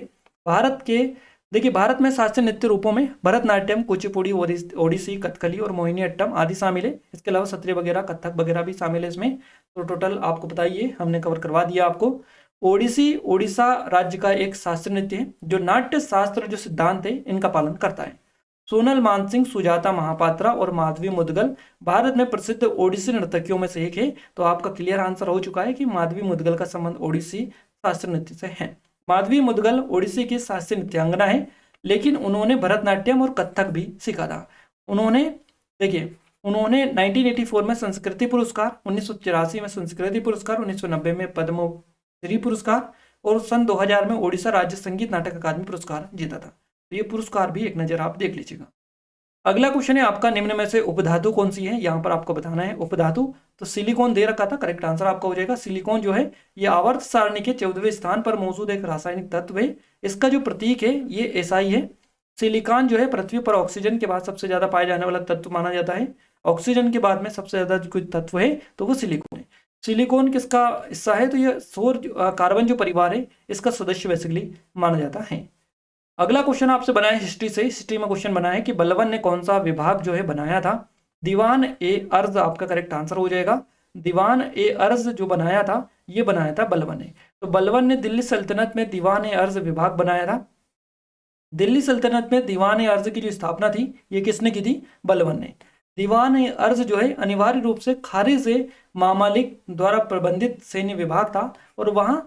देखिए भारत में शास्त्रीय नृत्य रूपों में भरतनाट्यम, कुचिपुड़ी, ओडिसी, कथकली और मोहिनीअट्टम आदि शामिल है। इसके अलावा सत्रिय वगैरह, कथक वगैरह भी शामिल है इसमें। तो टोटल आपको बताइए, हमने कवर करवा दिया आपको। ओडिसी उड़ीसा राज्य का एक शास्त्रीय नृत्य है जो नाट्य शास्त्र जो सिद्धांत है इनका पालन करता है। सोनल मानसिंह, सुजाता महापात्रा और माधवी मुद्गल भारत में प्रसिद्ध ओडिसी नर्तकियों में से एक है। तो आपका क्लियर आंसर हो चुका है कि माधवी मुद्गल का संबंध ओडिसी शास्त्रीय नृत्य से है। माधवी मुद्गल ओडिसी की शास्त्रीय नृत्यांगना है, लेकिन उन्होंने भरतनाट्यम और कथक भी सीखा था। उन्होंने 1984 में संस्कृति पुरस्कार, 1984 में संस्कृति पुरस्कार, 1990 में पद्मश्री पुरस्कार और सन 2000 में ओडिशा राज्य संगीत नाटक अकादमी पुरस्कार जीता था। तो ये पुरस्कार भी एक नजर आप देख लीजिएगा। अगला क्वेश्चन है आपका, निम्न में से उपधातु कौन सी है? यहाँ पर आपको बताना है उपधातु। तो सिलिकॉन दे रखा था, करेक्ट आंसर आपका हो जाएगा। सिलिकॉन जो है ये आवर्त सारणी के 14वें स्थान पर मौजूद एक रासायनिक तत्व है। इसका जो प्रतीक है ये SI है। सिलिकॉन जो है पृथ्वी पर ऑक्सीजन के बाद सबसे ज्यादा पाया जाने वाला तत्व माना जाता है। ऑक्सीजन के बाद में सबसे ज्यादा कोई तत्व है तो वो सिलिकॉन है। सिलिकॉन किसका हिस्सा है? तो ये सौर कार्बन जो परिवार है इसका सदस्य बेसिकली माना जाता है। अगला क्वेश्चन आपसे बना है हिस्ट्री से। हिस्ट्री में क्वेश्चन बना है कि बलबन ने कौन सा विभाग जो है बनाया था? दीवान-ए-अर्ज आपका करेक्ट आंसर हो जाएगा। दीवान-ए-अर्ज जो बनाया था ये बनाया था बलबन ने। तो बलबन ने दिल्ली सल्तनत में दीवान-ए-अर्ज विभाग बनाया था। दिल्ली सल्तनत में दीवान अर्ज की जो स्थापना थी ये किसने की थी? बलबन ने। दीवान अर्ज जो है अनिवार्य रूप से खारी से मामालिक द्वारा प्रबंधित सैन्य विभाग था और वहां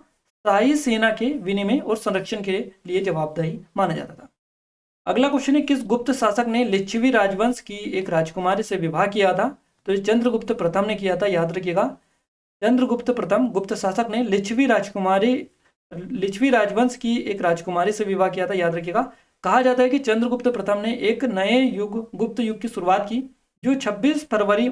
शाही सेना के विनिमय और संरक्षण के लिए जवाबदेही माना जाता था। अगला क्वेश्चन है, किस गुप्त शासक ने लिच्छवी राजवंश की एक राजकुमारी से विवाह किया था? तो ये चंद्रगुप्त प्रथम ने किया था, याद रखिएगा। चंद्रगुप्त प्रथम गुप्त शासक ने लिच्छवी राजवंश की एक राजकुमारी से विवाह किया था, याद रखिएगा। कहा जाता है कि चंद्रगुप्त प्रथम ने एक नए गुप्त युग की शुरुआत की जो 26 फरवरी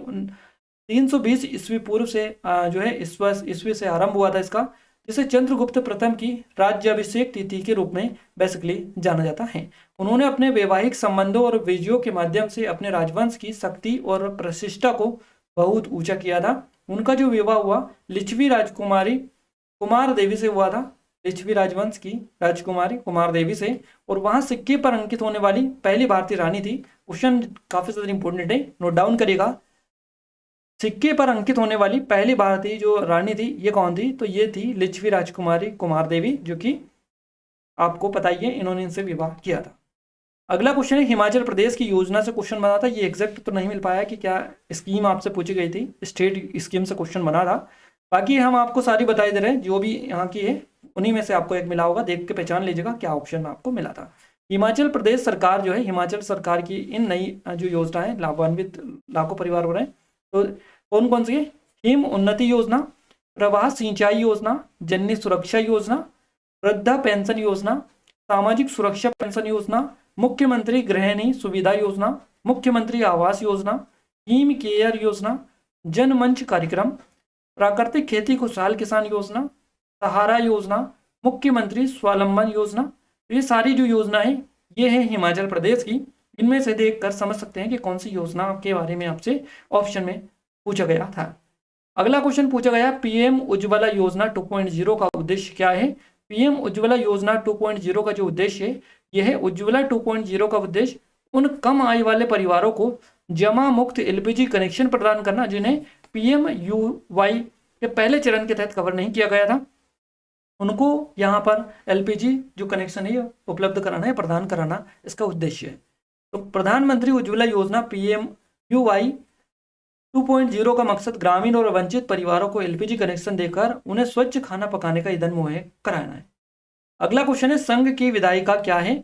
320 ईस्वी पूर्व से जो है ईस्वी से आरंभ हुआ था इसका, जिसे चंद्रगुप्त प्रथम की राज्याभिषेक तिथि के रूप में बेसिकली जाना जाता है। उन्होंने अपने वैवाहिक संबंधों और विजयों के माध्यम से अपने राजवंश की शक्ति और प्रतिष्ठा को बहुत ऊंचा किया था। उनका जो विवाह हुआ लिच्छवी राजकुमारी कुमार देवी से हुआ था, लिच्छवी राजवंश की राजकुमारी कुमार देवी से, और वहां सिक्के पर अंकित होने वाली पहली भारतीय रानी थी। क्वेश्चन काफी ज्यादा इंपॉर्टेंट है, नोट डाउन करिएगा। सिक्के पर अंकित होने वाली पहली भारतीय जो रानी थी ये कौन थी? तो ये थी लिच्छवी राजकुमारी कुमार देवी, जो कि आपको पता ही है इन्होंने इनसे विवाह किया था। अगला क्वेश्चन है, हिमाचल प्रदेश की योजना से क्वेश्चन बना था। ये एग्जैक्ट तो नहीं मिल पाया कि क्या स्कीम आपसे पूछी गई थी, स्टेट स्कीम से क्वेश्चन बना था। बाकी हम आपको सारी बताई दे रहे हैं, जो भी यहाँ की है उन्हीं में से आपको एक मिला होगा, देख के पहचान लीजिएगा क्या ऑप्शन में आपको मिला था। हिमाचल प्रदेश सरकार जो है, हिमाचल सरकार की इन नई जो योजना है लाभान्वित लाखों परिवार हो रहे हैं। तो कौन कौन सी है? हिम उन्नति योजना, प्रवाह सिंचाई योजना, जननी सुरक्षा योजना, वृद्धा पेंशन योजना, सामाजिक सुरक्षा पेंशन योजना, मुख्यमंत्री गृहिणी सुविधा योजना, मुख्यमंत्री आवास योजना, हिम केयर योजना, जनमंच कार्यक्रम, प्राकृतिक खेती खुशहाल किसान योजना, सहारा योजना, मुख्यमंत्री स्वावलंबन योजना। ये सारी जो योजना है ये है हिमाचल प्रदेश की। इनमें से देखकर समझ सकते हैं कि कौन सी योजना के बारे में आपसे ऑप्शन में पूछा गया था। अगला क्वेश्चन पूछा गया, पीएम उज्ज्वला योजना 2.0 का उद्देश्य क्या है? पीएम उज्ज्वला योजना 2.0 का जो उद्देश्य है यह है, उज्ज्वला 2.0 का उद्देश्य उन कम आय वाले परिवारों को जमा मुक्त एलपीजी कनेक्शन प्रदान करना जिन्हें पीएमयूवाई के पहले चरण के तहत कवर नहीं किया गया था। उनको यहाँ पर एलपीजी जो कनेक्शन है उपलब्ध कराना है, प्रदान कराना इसका उद्देश्य है। तो प्रधानमंत्री उज्ज्वला योजना पीएमयूवाई 2.0 का मकसद ग्रामीण और वंचित परिवारों को एलपीजी कनेक्शन देकर उन्हें स्वच्छ खाना पकाने का ईंधन मुहैया कराना है। अगला क्वेश्चन है, संघ की विधायिका क्या है?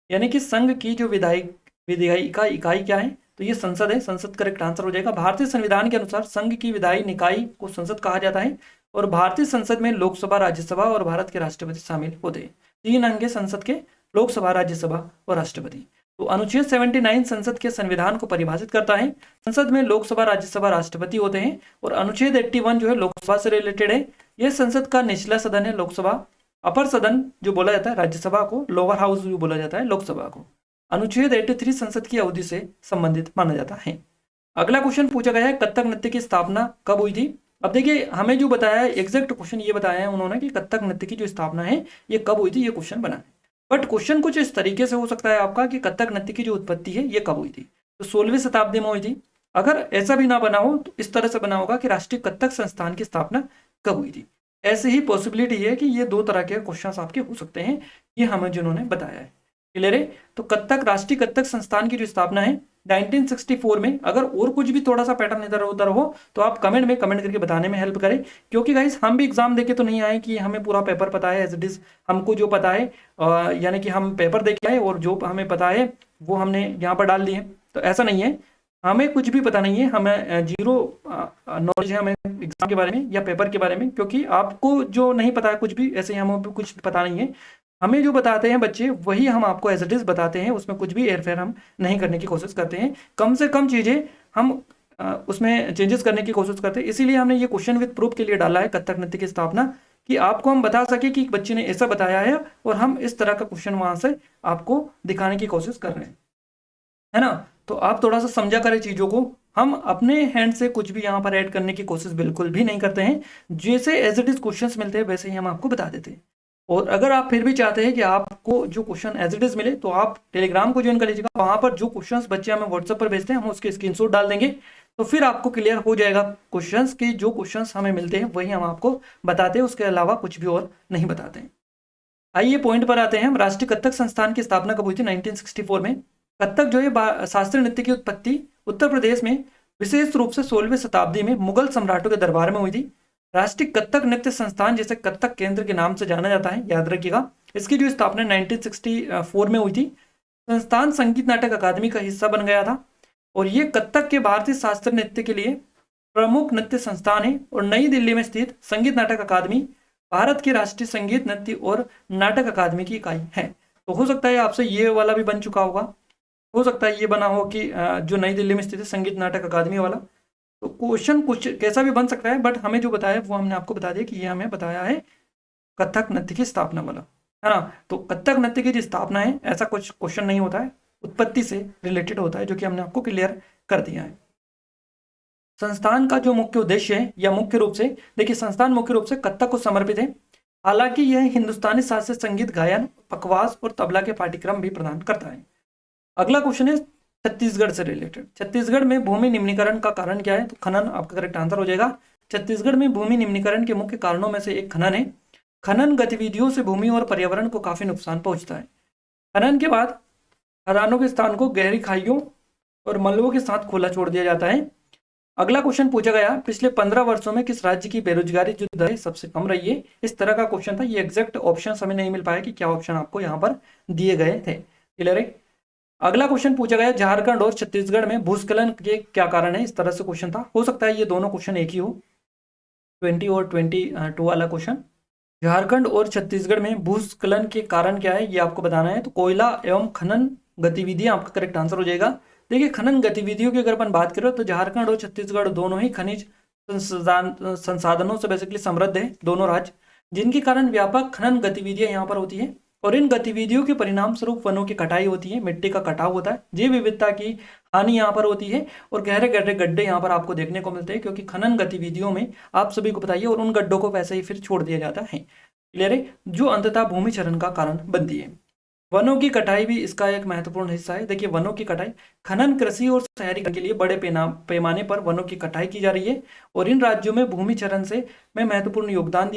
यानी कि संघ की जो विधायिका इकाई क्या है? तो ये संसद है। संसद करेक्ट आंसर हो जाएगा। भारतीय संविधान के अनुसार संघ की विधायी निकाय को संसद कहा जाता है और भारतीय संसद में लोकसभा, राज्यसभा और भारत के राष्ट्रपति शामिल होते हैं। 3 अंग है संसद के, लोकसभा, राज्यसभा और राष्ट्रपति। तो अनुच्छेद 79 संसद के संविधान को परिभाषित करता है। संसद में लोकसभा, राज्यसभा, राष्ट्रपति होते हैं और अनुच्छेद 81 जो है लोकसभा से रिलेटेड है। यह संसद का निचला सदन है लोकसभा, अपर सदन जो बोला जाता है राज्यसभा को, लोअर हाउस जो बोला जाता है लोकसभा को। अनुच्छेद 83 संसद की अवधि से संबंधित माना जाता है। अगला क्वेश्चन पूछा गया है, कथक नृत्य की स्थापना कब हुई थी? अब देखिए हमें जो बताया है एग्जैक्ट क्वेश्चन ये बताया है उन्होंने कि कथक नृत्य की जो स्थापना है ये कब हुई थी, ये क्वेश्चन बना है। बट क्वेश्चन कुछ इस तरीके से हो सकता है आपका कि कथक नृत्य की जो उत्पत्ति है ये कब हुई थी? तो 16वीं शताब्दी में हुई थी। अगर ऐसा भी ना बना हो तो इस तरह से बना होगा कि राष्ट्रीय कथक संस्थान की स्थापना कब हुई थी। ऐसी ही पॉसिबिलिटी है कि ये 2 तरह के क्वेश्चन आपके हो सकते हैं, ये हमें जिन्होंने बताया है। क्लियर है? तो कथक, राष्ट्रीय कथक संस्थान की जो स्थापना है 1964 में। अगर और कुछ भी थोड़ा सा पैटर्न इधर उधर हो तो आप कमेंट करके बताने में हेल्प करें, क्योंकि गाइस हम भी एग्जाम देके तो नहीं आए कि हमें पूरा पेपर पता है एज इट इज। हमको जो पता है यानी कि हम पेपर देके आए और जो हमें पता है वो हमने यहाँ पर डाल दिए। तो ऐसा नहीं है, हमें कुछ भी पता नहीं है, हमें जीरो नॉलेज है हमें एग्जाम के बारे में या पेपर के बारे में, क्योंकि आपको जो नहीं पता है कुछ भी, ऐसे ही हमें कुछ पता नहीं है। हमें जो बताते हैं बच्चे वही हम आपको एज इट इज बताते हैं, उसमें कुछ भी हेरफेर हम नहीं करने की कोशिश करते हैं। कम से कम चीज़ें हम उसमें चेंजेस करने की कोशिश करते हैं। इसीलिए हमने ये क्वेश्चन विद प्रूफ के लिए डाला है कथक नृत्य की स्थापना, कि आपको हम बता सके कि बच्चे ने ऐसा बताया है और हम इस तरह का क्वेश्चन वहां से आपको दिखाने की कोशिश कर रहे हैं, है ना। तो आप थोड़ा सा समझा करें चीज़ों को। हम अपने हैंड से कुछ भी यहाँ पर ऐड करने की कोशिश बिल्कुल भी नहीं करते हैं। जैसे एज इट इज क्वेश्चंस मिलते हैं वैसे ही हम आपको बता देते हैं। और अगर आप फिर भी चाहते हैं कि आपको जो क्वेश्चन एज इट इज मिले तो आप टेलीग्राम को ज्वाइन कर लीजिएगा। वहां पर जो क्वेश्चंस बच्चे हमें व्हाट्सएप पर भेजते हैं हम उसके स्क्रीनशॉट डाल देंगे, तो फिर आपको क्लियर हो जाएगा क्वेश्चंस के जो क्वेश्चंस हमें मिलते हैं वही हम आपको बताते हैं, उसके अलावा कुछ भी और नहीं बताते हैं। आइए पॉइंट पर आते हैं हम। राष्ट्रीय कथक संस्थान की स्थापना कब हुई थी? 1964 में। कथक जो है शास्त्रीय नृत्य की उत्पत्ति उत्तर प्रदेश में विशेष रूप से 16वीं शताब्दी में मुगल सम्राटों के दरबार में हुई थी। राष्ट्रीय कथक नृत्य संस्थान जिसे कथक केंद्र के नाम से जाना जाता है, याद रखिएगा, इसकी जो स्थापना 1964 में हुई थी। संस्थान संगीत नाटक अकादमी का हिस्सा बन गया था और ये कथक के भारतीय शास्त्रीय नृत्य के लिए प्रमुख नृत्य संस्थान है। और नई दिल्ली में स्थित संगीत नाटक अकादमी भारत की राष्ट्रीय संगीत नृत्य और नाटक अकादमी की इकाई है। तो हो सकता है आपसे ये वाला भी बन चुका होगा, हो सकता है ये बना हो कि जो नई दिल्ली में स्थित है संगीत नाटक अकादमी वाला। तो क्वेश्चन कुछ कैसा भी बन सकता है, बट हमें जो बताया वो हमने आपको बता दिया कि ये हमें बताया है कथक नृत्य की स्थापना वाला, है ना। तो कथक नृत्य की जो स्थापना है ऐसा कुछ क्वेश्चन नहीं होता है, उत्पत्ति से रिलेटेड होता है, जो कि हमने आपको क्लियर कर दिया है। संस्थान का जो मुख्य उद्देश्य है या मुख्य रूप से देखिए, संस्थान मुख्य रूप से कथक को समर्पित है। हालांकि यह हिंदुस्तानी शास्त्रीय संगीत, गायन, पखवाज और तबला के पाठ्यक्रम भी प्रदान करता है। अगला क्वेश्चन है छत्तीसगढ़ से रिलेटेड। छत्तीसगढ़ में भूमि निम्नीकरण का कारण क्या है? तो खनन आपका करेक्ट आंसर हो जाएगा। छत्तीसगढ़ में भूमि निम्नीकरण के मुख्य कारणों में से एक खनन है। खनन गतिविधियों से भूमि और पर्यावरण को काफी नुकसान पहुंचता है। खनन के बाद खदानों के स्थान को गहरी खाइयों और मलबों के साथ खुला छोड़ दिया जाता है। अगला क्वेश्चन पूछा गया, पिछले 15 वर्षों में किस राज्य की बेरोजगारी जो दर सबसे कम रही है? इस तरह का क्वेश्चन था। ये एग्जैक्ट ऑप्शन हमें नहीं मिल पाया कि क्या ऑप्शन आपको यहाँ पर दिए गए थे। क्लियर है। अगला क्वेश्चन पूछा गया, झारखंड और छत्तीसगढ़ में भूस्खलन के क्या कारण है? इस तरह से क्वेश्चन था। हो सकता है ये दोनों क्वेश्चन एक ही हो, 20 और 22 वाला क्वेश्चन। झारखंड और छत्तीसगढ़ में भूस्खलन के कारण क्या है ये आपको बताना है। तो कोयला एवं खनन गतिविधियां आपका करेक्ट आंसर हो जाएगा। देखिए, खनन गतिविधियों की अगर अपन बात करें तो झारखंड और छत्तीसगढ़ दोनों ही खनिज संसाधनों से बेसिकली समृद्ध है, दोनों राज्य, जिनके कारण व्यापक खनन गतिविधियां यहाँ पर होती है। और इन गतिविधियों के परिणाम स्वरूप वनों की कटाई होती है, मिट्टी का कटाव होता है, जैव विविधता की हानि यहाँ पर होती है और गहरे गहरे गड्ढे यहाँ पर आपको देखने को मिलते हैं, क्योंकि खनन गतिविधियों में आप सभी को बताइए और उन गड्ढों को वैसे ही फिर छोड़ दिया जाता है। क्लियर है, जो अंततः भूमि क्षरण का कारण बनती है। वनों की कटाई भी इसका एक महत्वपूर्ण हिस्सा है। देखिए, वनों की कटाई, खनन, कृषि और शहरीकरण के लिए बड़े पैमाने पर वनों की कटाई की जा रही है और इन राज्यों में भूमि क्षरण से में महत्वपूर्ण योगदान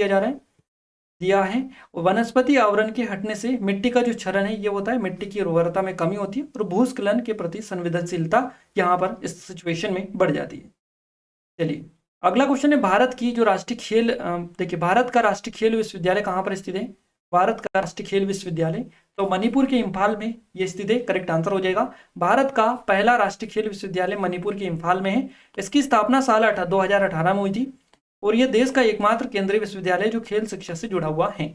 दिया है। वनस्पति आवरण के हटने से मिट्टी का जो क्षरण है ये होता है, मिट्टी की उर्वरता में कमी होती है और भूस्खलन के प्रति संवेदनशीलता यहाँ पर इस सिचुएशन में बढ़ जाती है। चलिए, अगला क्वेश्चन है, भारत की जो राष्ट्रीय खेल, देखिए भारत का राष्ट्रीय खेल विश्वविद्यालय कहाँ पर स्थित है? भारत का राष्ट्रीय खेल विश्वविद्यालय तो मणिपुर के इम्फाल में ये स्थित है, करेक्ट आंसर हो जाएगा। भारत का पहला राष्ट्रीय खेल विश्वविद्यालय मणिपुर के इम्फाल में है। इसकी स्थापना साल 2018 में हुई थी और यह देश का एकमात्र केंद्रीय विश्वविद्यालय जो खेल शिक्षा से जुड़ा हुआ है।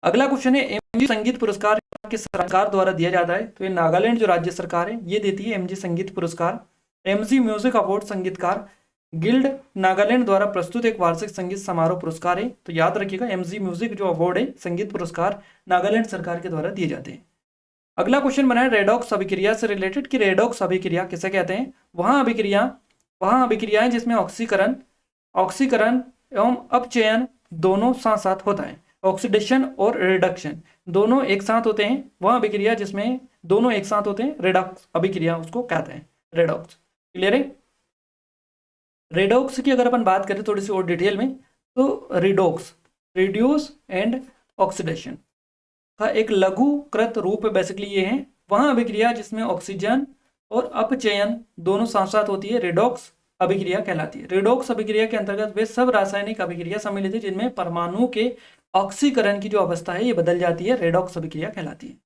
अगला क्वेश्चन है, एमजी संगीत पुरस्कार किस सरकार द्वारा दिया जाता है? तो ये नागालैंड जो राज्य सरकार है ये देती है एमजी संगीत पुरस्कार। एमजी म्यूजिक अवार्ड संगीतकार गिल्ड नागालैंड द्वारा प्रस्तुत एक वार्षिक संगीत समारोह पुरस्कार है। तो याद रखिएगा, एमजी म्यूजिक जो अवार्ड है, संगीत पुरस्कार नागालैंड सरकार के द्वारा दिए जाते हैं। अगला क्वेश्चन बना है रेडॉक्स अभिक्रिया से रिलेटेड कि रेडॉक्स अभिक्रिया किसे कहते हैं? वहां अभिक्रियाएं जिसमें ऑक्सीकरण एवं अपचयन दोनों साथ साथ होता है। ऑक्सीडेशन और रिडक्शन दोनों एक साथ होते हैं। वह अभिक्रिया जिसमें दोनों एक साथ होते हैं, रेडॉक्स अभिक्रिया उसको कहते हैं, रेडॉक्स। क्लियर है। रेडॉक्स की अगर अपन बात करें थोड़ी सी और डिटेल में, तो रिडॉक्स रिड्यूस एंड ऑक्सीडेशन का एक लघुकृत रूप बेसिकली ये है। वह अभिक्रिया जिसमें ऑक्सीजन और अपचयन दोनों साथ साथ होती है, रेडॉक्स अभिक्रिया कहलाती है। रेडॉक्स अभिक्रिया के अंतर्गत वे सब रासायनिक अभिक्रिया सम्मिलित है जिनमें परमाणु के ऑक्सीकरण की जो अवस्था है ये बदल जाती है, रेडॉक्स अभिक्रिया कहलाती है।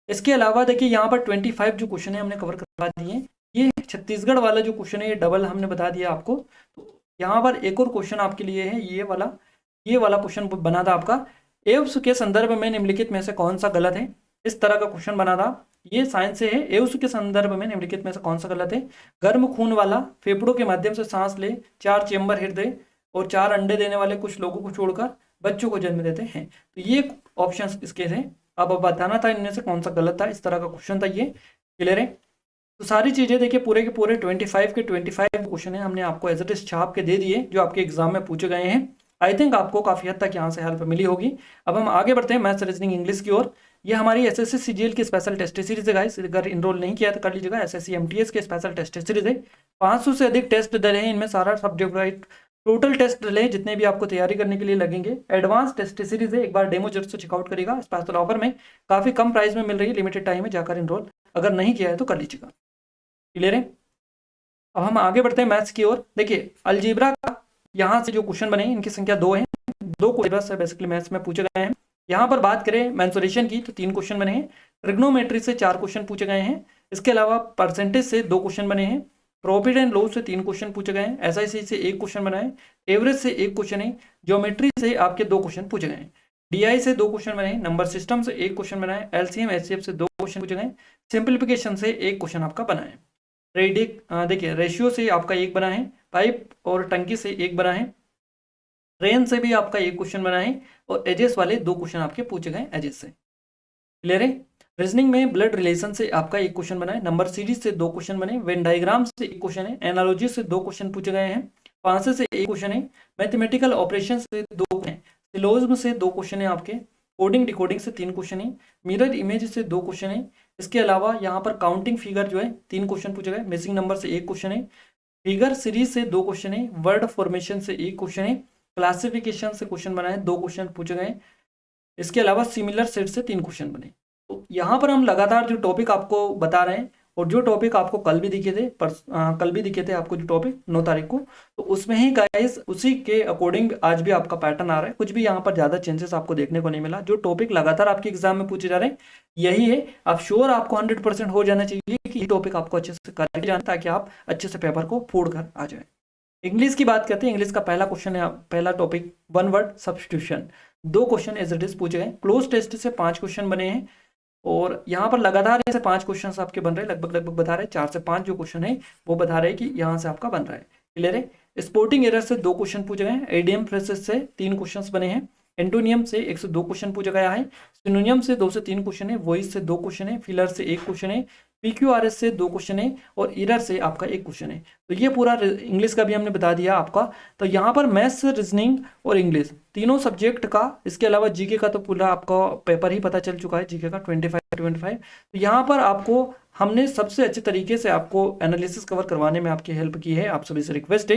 इसके अलावा देखिए यहाँ पर 25 जो क्वेश्चन है हमने कवर करवा दिए। ये छत्तीसगढ़ वाला जो क्वेश्चन है ये डबल हमने बता दिया आपको। तो यहाँ पर एक और क्वेश्चन आपके लिए है, ये वाला क्वेश्चन बना था आपका, एव्स के संदर्भ में निम्नलिखित में से कौन सा गलत है? इस तरह का क्वेश्चन बना था, ये साइंस से है। एव्स के संदर्भ में निम्नलिखित में से कौन सा गलत है? गर्म खून वाला, फेफड़ों के माध्यम से सांस ले, 4 चेम्बर हृदय और 4 अंडे देने वाले कुछ लोगों को छोड़कर बच्चों को जन्म देते हैं। तो ये ऑप्शन इसके थे। अब बताना था इनमें से कौन सा गलत था, इस तरह का क्वेश्चन था ये। क्लियर है। तो सारी चीजें देखिए पूरे के पूरे 25 के 25 क्वेश्चन है हमने आपको एज इट इज छाप के दे दिए जो आपके एग्जाम में पूछे गए हैं। आई थिंक आपको काफी हद तक यहाँ से हेल्प मिली होगी। अब हम आगे बढ़ते हैं मैथ्स रीजनिंग इंग्लिश की ओर। ये हमारी एसएससी सीजीएल की स्पेशल टेस्ट सीरीज है गाइस, अगर इनरोल नहीं किया तो कर लीजिएगा। एसएससी एमटीएस के स्पेशल टेस्ट सीरीज है, 500 से अधिक टेस्ट डले हैं, इनमें सारा सब्जेक्ट वाइज टोटल टेस्ट डले जितने भी आपको तैयारी करने के लिए लगेंगे। एडवांस टेस्ट सीरीज है, एक बार डेमो जरूर से चेकआउट करिएगा। स्पेशल ऑफर में काफ़ी कम प्राइस में मिल रही है, लिमिटेड टाइम में जाकर इनरोल अगर नहीं किया है तो कर लीजिएगा। क्लियर है। अब हम आगे बढ़ते हैं मैथ्स की ओर। देखिए अलजेब्रा का यहाँ से जो क्वेश्चन बने इनकी संख्या 2 है, 2 क्वेश्चन बेसिकली मैथ्स में पूछे गए हैं। यहाँ पर बात करें मेंसुरेशन की तो 3 क्वेश्चन बने हैं, ट्रिग्नोमेट्री से 4 क्वेश्चन पूछे गए हैं, इसके अलावा परसेंटेज से 2 क्वेश्चन बने हैं, प्रॉफिट एंड लॉस से 3 क्वेश्चन पूछे गए हैं, एसआईसी से 1 क्वेश्चन बना है, एवरेज से 1 क्वेश्चन है, ज्योमेट्री से आपके 2 क्वेश्चन पूछे गए हैं, डीआई से 2 क्वेश्चन बने हैं, नंबर सिस्टम से 1 क्वेश्चन बना है, एलसीएम एचसीएफ से 2 क्वेश्चन पूछे गए, सिंप्लीफिकेशन से 1 क्वेश्चन आपका बना है, देखिए रेशियो से आपका 1 बना है, पाइप और टंकी से 1 बना है, ट्रेन से भी आपका 1 क्वेश्चन बना है और एजेस वाले 2 क्वेश्चन आपके पूछे गए एजेस से। क्लियर है। रीजनिंग में ब्लड रिलेशन से आपका 1 क्वेश्चन बना है, नंबर सीरीज से 2 क्वेश्चन बने, वेन डायग्राम से 1 क्वेश्चन है, एनालॉजी से 2 क्वेश्चन पूछे गए हैं, पांसे से 1 क्वेश्चन है, मैथमेटिकल ऑपरेशन से 2 है, सिलोज्म से 2 क्वेश्चन है आपके, कोडिंग डिकोडिंग से 3 क्वेश्चन है, मिरर इमेज से 2 क्वेश्चन है, इसके अलावा यहाँ पर काउंटिंग फिगर जो है 3 क्वेश्चन पूछे गए, मिसिंग नंबर से 1 क्वेश्चन है, फिगर सीरीज से 2 क्वेश्चन है, वर्ड फॉर्मेशन से 1 क्वेश्चन है, क्लासिफिकेशन से क्वेश्चन बना है 2 क्वेश्चन पूछे गए, इसके अलावा सिमिलर सेट से 3 क्वेश्चन बने। तो यहाँ पर हम लगातार जो टॉपिक आपको बता रहे हैं और जो टॉपिक आपको कल भी दिखे थे कल भी दिखे थे आपको जो टॉपिक 9 तारीख को, तो उसमें ही गाइस उसी के अकॉर्डिंग आज भी आपका पैटर्न आ रहा है, कुछ भी यहाँ पर ज़्यादा चेंजेस आपको देखने को नहीं मिला। जो टॉपिक लगातार आपके एग्जाम में पूछे जा रहे हैं यही है। आप श्योर आपको 100% हो जाना चाहिए कि ये टॉपिक आपको अच्छे से करके जाना, ताकि आप अच्छे से पेपर को फोड़ कर आ जाए। इंग्लिश की बात करते हैं। इंग्लिश का पहला क्वेश्चन है, पहला topic 1 word substitution, 2 question as it is पूछे गए, क्लोज टेस्ट से 5 क्वेश्चन बने हैं और यहाँ पर लगातार ऐसे 5 क्वेश्चन आपके बन रहे हैं, लगभग बता रहे हैं 4 से 5 जो क्वेश्चन है वो बता रहे हैं कि यहाँ से आपका बन रहा है। क्लियर है। स्पोर्टिंग एरर से 2 क्वेश्चन पूछे गए हैं, एडीएम फ्रेसेस से 3 क्वेश्चन बने हैं, एंटोनियम से 1 से 2 क्वेश्चन पूछा गया है, सिनोनियम से 2 से 3 क्वेश्चन है, वॉइस से 2 क्वेश्चन है, फिलर से 1 क्वेश्चन है, पीक्यूआरएस से 2 क्वेश्चन है और इरर से आपका 1 क्वेश्चन है। तो ये पूरा इंग्लिश का भी हमने बता दिया आपका। तो यहाँ पर मैथ्स, रीजनिंग और इंग्लिश तीनों सब्जेक्ट का, इसके अलावा जीके का तो पूरा आपका पेपर ही पता चल चुका है, जीके का 25। तो यहाँ पर आपको हमने सबसे अच्छे तरीके से आपको एनालिसिस कवर करवाने में आपकी हेल्प की है। आप सभी से रिक्वेस्ट है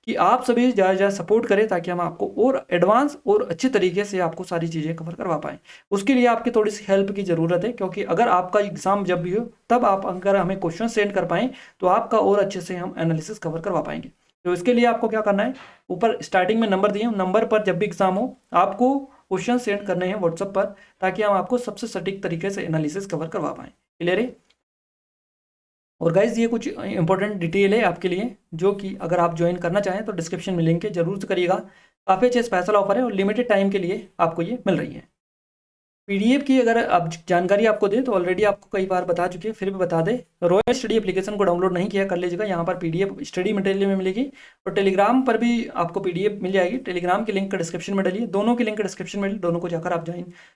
कि आप सभी ज़्यादा सपोर्ट करें ताकि हम आपको और एडवांस और अच्छे तरीके से आपको सारी चीज़ें कवर करवा पाएँ। उसके लिए आपकी थोड़ी सी हेल्प की ज़रूरत है, क्योंकि अगर आपका एग्जाम जब भी हो तब आप अगर हमें क्वेश्चन सेंड कर पाएँ तो आपका और अच्छे से हम एनालिसिस कवर करवा पाएंगे। तो इसके लिए आपको क्या करना है, ऊपर स्टार्टिंग में नंबर दिए, नंबर पर जब भी एग्जाम हो आपको क्वेश्चन सेंड करने हैं व्हाट्सएप पर, ताकि हम आपको सबसे सटीक तरीके से एनालिसिस कवर करवा पाएँ। क्लियर है। और गाइज ये कुछ इंपॉर्टेंट डिटेल है आपके लिए, जो कि अगर आप ज्वाइन करना चाहें तो डिस्क्रिप्शन में लिंक है, जरूर से करिएगा। काफ़ी अच्छे स्पेशल ऑफर है और लिमिटेड टाइम के लिए आपको ये मिल रही है। पीडीएफ की अगर आप जानकारी आपको दे तो ऑलरेडी आपको कई बार बता चुके हैं, फिर भी बता दे। रॉयल स्टडी एप्लीकेशन को डाउनलोड नहीं किया कर लीजिएगा, यहाँ पर पीडीएफ स्टडी मटेरियल में मिलेगी और टेलीग्राम पर भी आपको पीडीएफ मिल जाएगी। टेलीग्राम की लिंक का डिस्क्रिप्शन में डालिए, दोनों की लिंक डिस्क्रिप्शन में, दोनों को जाकर आप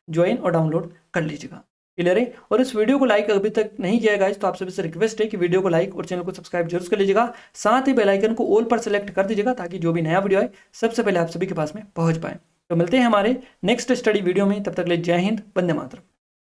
ज्वाइन और डाउनलोड कर लीजिएगा। क्लियर है। और इस वीडियो को लाइक अभी तक नहीं किया गाइस तो आप सभी से रिक्वेस्ट है कि वीडियो को लाइक और चैनल को सब्सक्राइब जरूर कर लीजिएगा। साथ ही बेल आइकन को ऑल पर सेलेक्ट कर दीजिएगा, ताकि जो भी नया वीडियो है सबसे पहले आप सभी के पास में पहुंच पाए। तो मिलते हैं हमारे नेक्स्ट स्टडी वीडियो में, तब तक ले जय हिंद, वंदे मातरम।